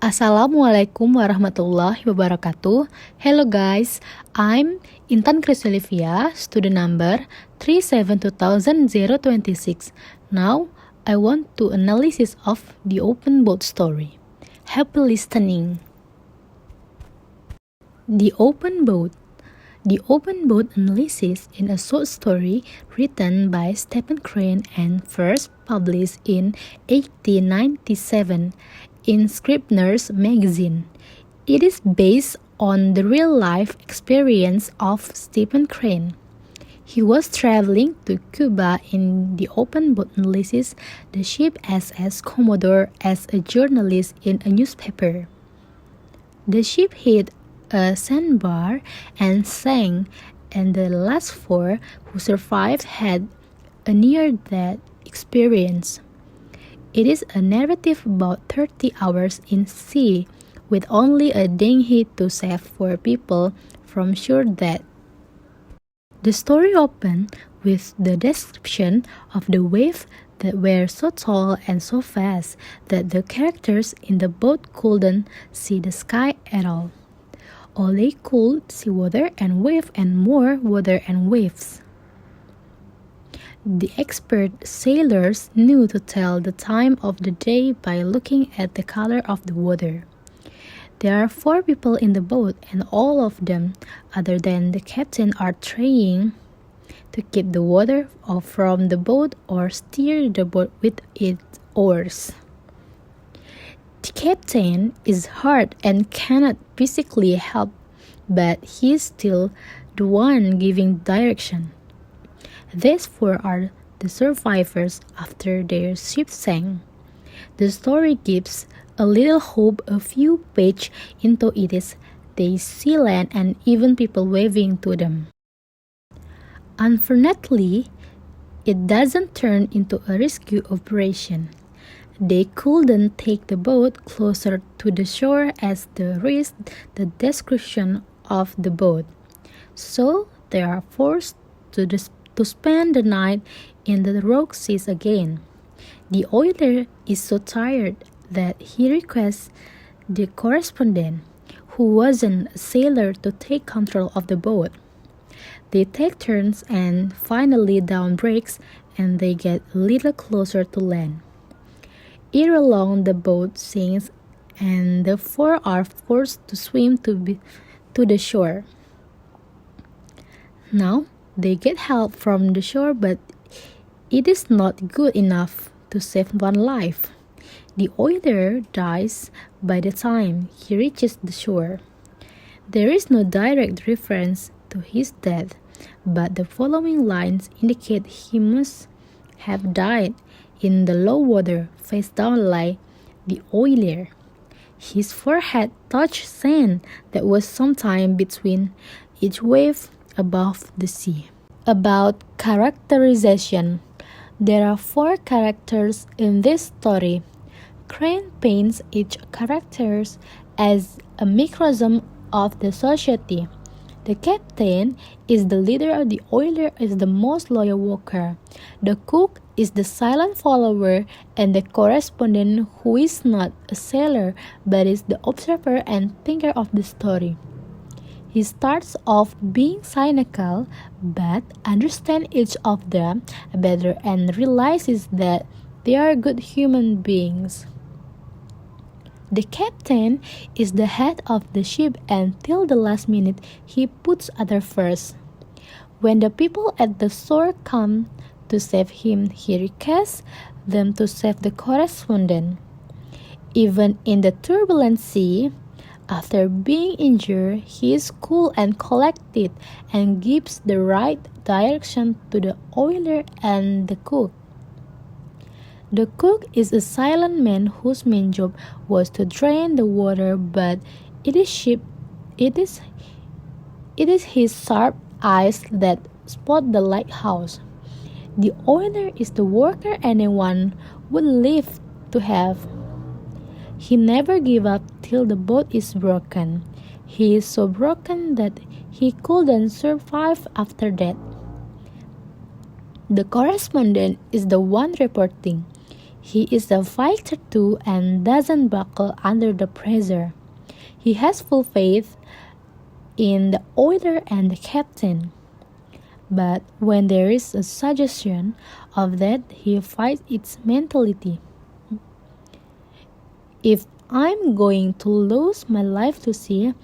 Assalamualaikum warahmatullahi wabarakatuh. Hello guys, I'm Intan Chrysti Olivia, student number 372026. Now, I want to analysis of the open boat story. Happy listening. The open boat. The open boat analysis is a short story written by Stephen Crane and first published in 1897 in Scribner's magazine. It is based on the real-life experience of Stephen Crane. He was traveling to Cuba in the open boat analysis the ship SS Commodore as a journalist in a newspaper. The ship hit a sandbar and sank, and the last four who survived had a near-death experience. It is a narrative about 30 hours in sea with only a dinghy to save four people from sure death. The story opens with the description of the waves that were so tall and so fast that the characters in the boat couldn't see the sky at all. All they could see water and wave and more water and waves. The expert sailors knew to tell the time of the day by looking at the color of the water. There are four people in the boat, and all of them, other than the captain, are trying to keep the water off from the boat or steer the boat with its oars. The captain is hurt and cannot physically help, but he is still the one giving direction. These four are the survivors after their ship sank. The story gives a little hope. A few pages into it is they see land and even people waving to them. Unfortunately, it doesn't turn into a rescue operation. They couldn't take the boat closer to the shore as they risked the destruction of the boat, so they are forced to spend the night in the rock seas again. The oiler is so tired that he requests the correspondent, who wasn't a sailor, to take control of the boat. They take turns and finally dawn breaks and they get a little closer to land. Ere long the boat sinks and the four are forced to swim to the shore. Now they get help from the shore, but it is not good enough to save one life. The oiler dies by the time he reaches the shore. There is no direct reference to his death, but the following lines indicate he must have died in the low water, face down like the oiler. His forehead touched sand that was sometime between each wave above the sea. About characterization, there are four characters in this story. Crane paints each character as a microcosm of the society. The captain is the leader, the oiler is the most loyal worker, the cook is the silent follower, and the correspondent, who is not a sailor but is the observer and thinker of the story. He starts off being cynical but understands each of them better and realizes that they are good human beings. The captain is the head of the ship, and till the last minute he puts others first. When the people at the shore come to save him, he requests them to save the correspondent. Even in the turbulent sea, after being injured, he is cool and collected and gives the right direction to the oiler and the cook. The cook is a silent man whose main job was to drain the water, but it is his sharp eyes that spot the lighthouse. The oiler is the worker anyone would live to have. He never gives up till the boat is broken. He is so broken that he couldn't survive after that. The correspondent is the one reporting. He is a fighter too and doesn't buckle under the pressure. He has full faith in the oiler and the captain. But when there is a suggestion of that, he fights its mentality. If I'm going to lose my life to sea,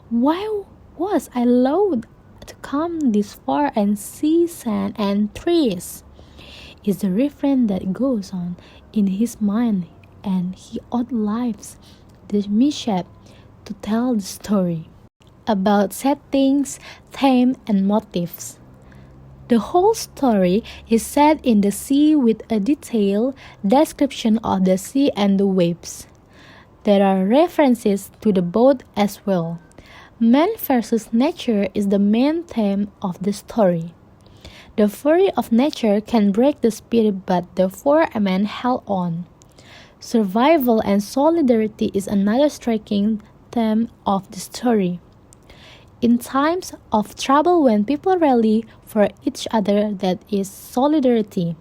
why was I allowed to come this far and see sand and trees? Is the refrain that goes on in his mind, and he outlives the mishap to tell the story about settings, theme, and motifs. The whole story is set in the sea with a detailed description of the sea and the waves. There are references to the boat as well. Man versus nature is the main theme of the story. The fury of nature can break the spirit, but the four men held on. Survival and solidarity is another striking theme of the story. In times of trouble, when people rally for each other, that is solidarity.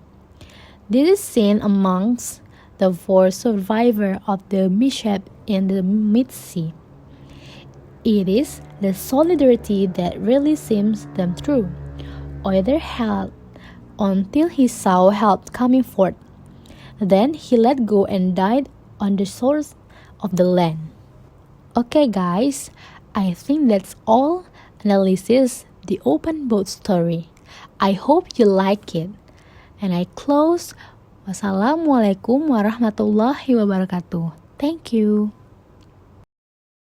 This is seen amongst the four survivors of the mishap in the mid-sea. It is the solidarity that really seems them true. Oiler held until he saw help coming forth. Then he let go and died on the shores of the land. Okay guys, I think that's all analysis the open boat story. I hope you like it. And I close. Wassalamualaikum warahmatullahi wabarakatuh. Thank you.